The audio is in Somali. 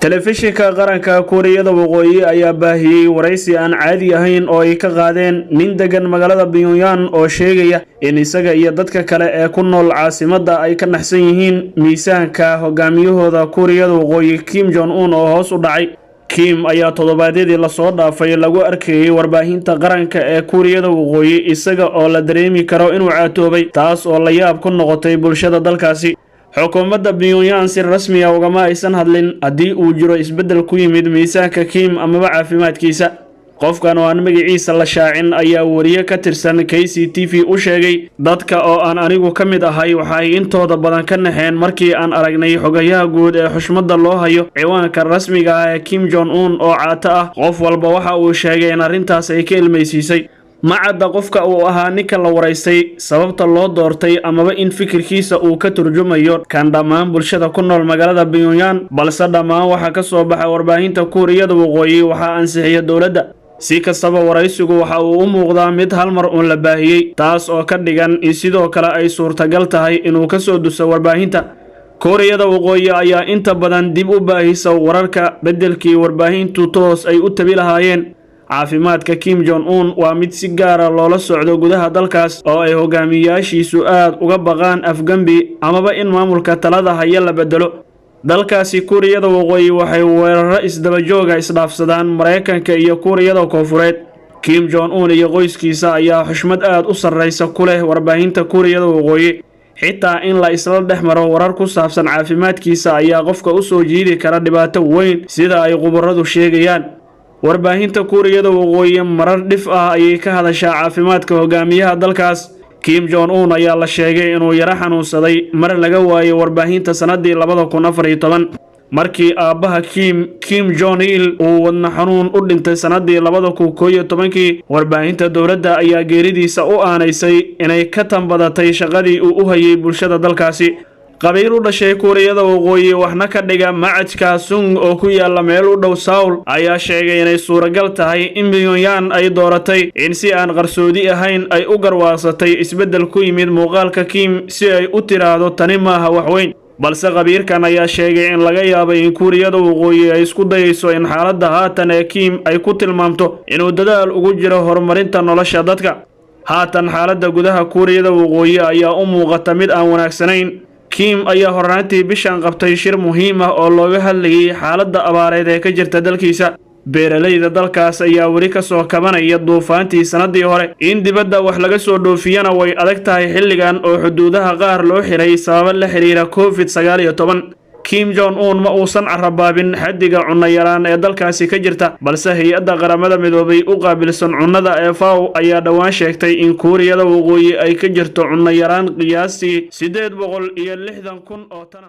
telefishinka qaranka Kuuriyada Waqooyi ayaa baahiyay waraysi aan caadi ahayn oo ay ka qaadeen nin degan magaalada Pyongyang oo sheegaya in isaga iyo dadka kale ee ku nool caasimadda ay ka naxsan yihiin miisaanka hogaamiyahooda Kuuriyada Waqooyi Kim Jong-un oo hoos u dhacay. Kim ayaa toddobaadyadii la soo dhaafay lagu arkayay warbaahinta qaranka ee Kuuriyada Waqooyi isaga oo la dareemi karo inuu caatoobay, taas oo la yaab ku noqotay bulshada dalkaasi. xukuumadda Pyongyang si rasmi ah ugama aysan hadlin haddii uu jiro isbeddel ku yimid miisaanka Kim amaba caafimaadkiisa. qofkan oo aan magaciisa la shaacin ayaa wariye ka tirsan KCTV u sheegay dadka oo aan anigu ka mid ahay waxay intooda badan ka naxeen markii aan aragnay xogayaha guud ee xushmadda loo hayo ciwaanka rasmiga ah ee Kim Jong-un oo caato ah. qof walba waxa uu sheegay in arrintaas ay ka ilmaysiisay. ma cadda qofka uu ahaa ninka la waraystay, sababta loo doortay amaba in fikirkiisa uu ka turjumayo kan dhammaan bulshada ku nool magaalada Pyongyang, balse dhammaan waxa ka soo baxay warbaahinta Kuuriyada Waqooyi waxaa ansixiyay dowladda. si kastaba waraysigu waxa uu u muuqdaa mid hal mar uun la baahiyay, taas oo ka dhigan in sidoo kale ay suurtagal tahay inuu ka soo duso warbaahinta. Kuuriyada Waqooyi ayaa inta badan dib u baahisa wararka beddelkii warbaahintu toos ay u tabi lahaayeen. caafimaadka Kim Jong-un waa mid si gaar ah loola socdo gudaha dalkaas oo ay hogaamiyaashiisu aad uga baqaan afgambi amaba in maamulka talada haya la bedelo. dalkaasi Kuuriyada Waqooyi waxay weeraro isdaba jooga isdhaafsadaan Mareykanka iyo Kuuriyada Koonfureed. Kim Jong-un iyo qoyskiisa ayaa xushmad aad u sarreysa ku leh warbaahinta Kuuriyada Waqooyi. xitaa in la isla dhex maro warar ku saabsan caafimaadkiisa ayaa qofka u soo jiidi kara dhibaato weyn sida ay khubaradu sheegayaan. warbaahinta Kuuriyada Waqooyi marar dhif ah ayay ka hadashaa caafimaadka hogaamiyaha dalkaas. Kim Jong-un ayaa la sheegay inuu yara xanuunsaday mar laga waayay warbaahinta sanadii 2014 markii aabbaha Kim Jong-il uu wadna xanuun u dhintay sanadii 2011. warbaahinta dowladda ayaa geeridiisa u aanaysay inay ka tanbadatay shaqadii uu u hayay bulshada dalkaasi. qabiil u dhashay Kuuriyada Waqooyi waxna ka dhiga macadka Sung oo ku yaala meel u dhow Seoul ayaa sheegay inay suuragal tahay in Pyongyang ay dooratay in si aan qarsoodi ahayn ay u garwaaqsatay isbeddel ku yimid muuqaalka Kim si ay u tiraahdo tani maaha wax weyn. balse qabiirkan ayaa sheegay in laga yaabay in Kuuriyada Waqooyi ay isku dayayso in xaaladda haatan ee Kim ay ku tilmaamto inuu dadaal ugu jiro horumarinta nolosha dadka. haatan xaaladda gudaha Kuuriyada Waqooyi ayaa u muuqata mid aan wanaagsanayn. Kim ayaa horraantii bishan qabtay shir muhiim ah oo looga hadlayay xaaladda abaareed ee ka jirta dalkiisa. beeralayda dalkaas ayaa weli ka soo kabanaya duufaantii sanadii hore. in dibadda wax laga soo dhoofiyana way adag tahay xilligan oo xuduudaha qaar loo xiray sababo la xiriira COVID-19. Kim Jong-un ma uusan carabaabin xaddiga cunno yaraan ee dalkaasi ka jirta, balse hay-adda qaramada midoobay u qaabilsan cunnada ee FAO ayaa dhowaan sheegtay in Kuuriyada Waqooyi ay ka jirto cunno yaraan qiyaastii 860,000 oo tan.